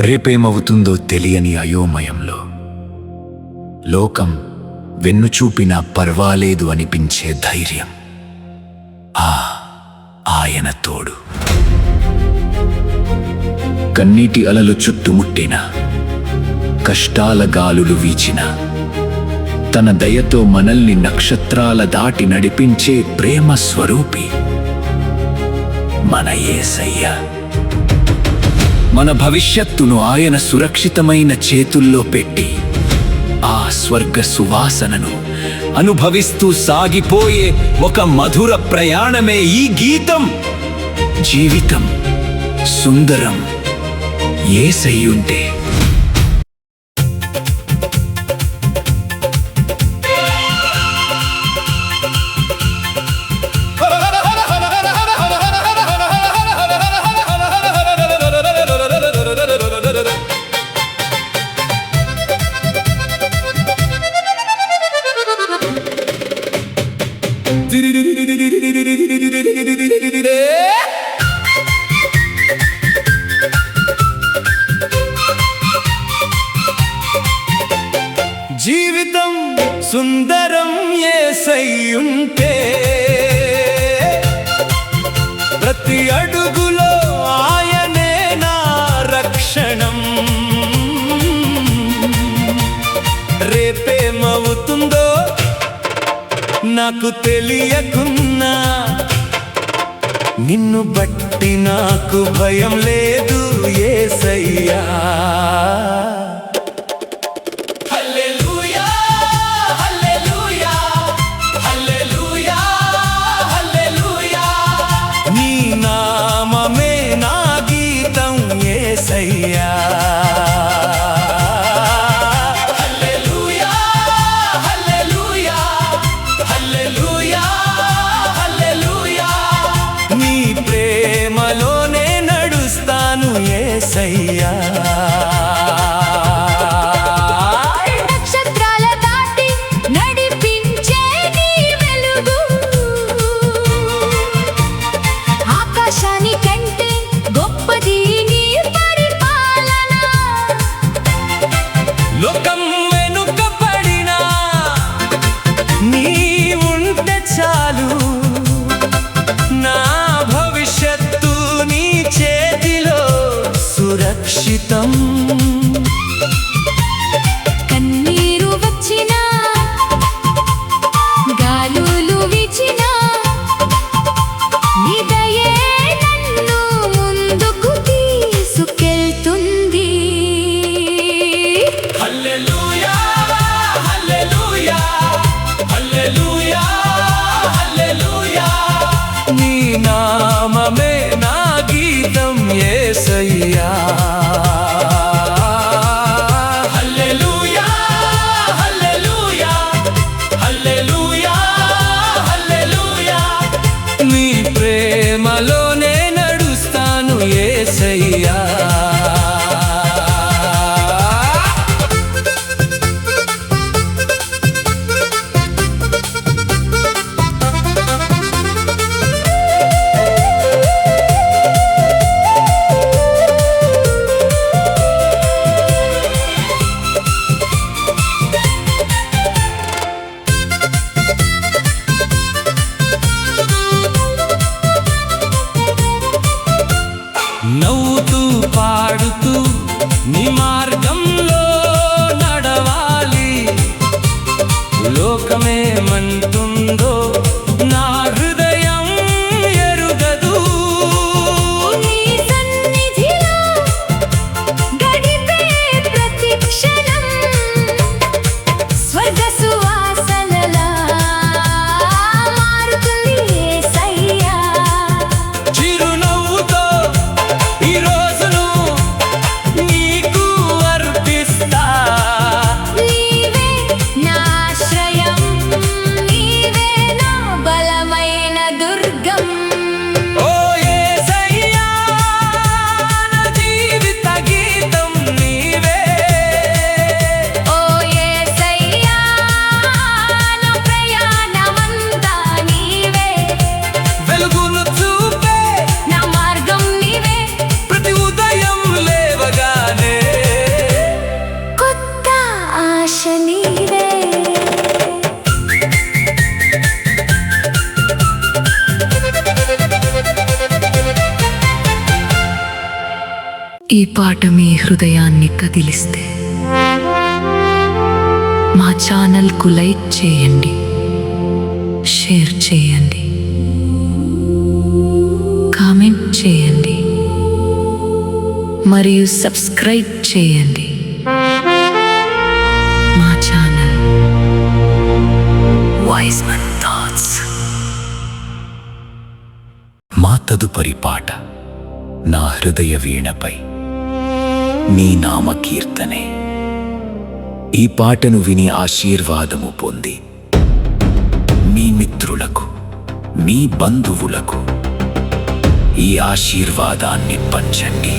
రేపేమవుతుందో తెలియని అయోమయంలో లోకం వెన్నుచూపినా పర్వాలేదు అనిపించే ధైర్యం ఆయన తోడు. కన్నీటి అలలు చుట్టుముట్టిన, కష్టాల గాలులు వీచిన, తన దయతో మనల్ని నక్షత్రాల దాటి నడిపించే ప్రేమ స్వరూపి మన యేసయ్య. మన భవిష్యత్తును ఆయన సురక్షితమైన చేతుల్లో పెట్టి ఆ స్వర్గ సువాసనను అనుభవిస్తూ సాగిపోయే ఒక మధుర ప్రయాణమే ఈ గీతం. జీవితం సుందరం యేసయ్యుంటే. జీవితం సుందరం యేసయ్యుంటే, ప్రతి అడుగులో ఆయనే నా రక్షణం. రేపేమవుతుందో నాకు తెలియకున్నా, నిన్ను బట్టి నాకు భయం లేదు యేసయ్యా. నీ నామమే నా గీతం యేసయ్యా. నీ ప్రేమలోనే నడుస్తాను యేసయ్యా. నక్షత్రాల దాటి నడిపించే నీ వెలుగు, ఆకాశాని కంటే గొప్పది నీ పరిపాలన. లోకం వెనుక పడినా నీ ఉంటే చాలు, నా భవిష్యత్తు నీ చేతిలో సురక్షితం. కన్నీరు వచ్చినా, గాలులు వీచినా, నీ దయే నన్ను ముందుకు తీసుకెళ్తుంది. హల్లెలూయా హల్లెలూయా హల్లెలూయా హల్లెలూయా. నీ నామమే నా గీతం యేసయ్యా. పాట మీ హృదయాన్ని కదిలిస్తే మా ఛానల్కు లైక్ చేయండి, షేర్ చేయండి, కామెంట్ చేయండి మరియు సబ్స్క్రైబ్ చేయండి. మా ఛానల్ వైజ్మన్ థాట్స్. మా తదుపరి పాట నా హృదయ వీణపై నీ నామ కీర్తనే. ఈ పాటను విని ఆశీర్వాదము పొంది మీ మిత్రులకు, మీ బంధువులకు ఈ ఆశీర్వాదాన్ని పంచండి.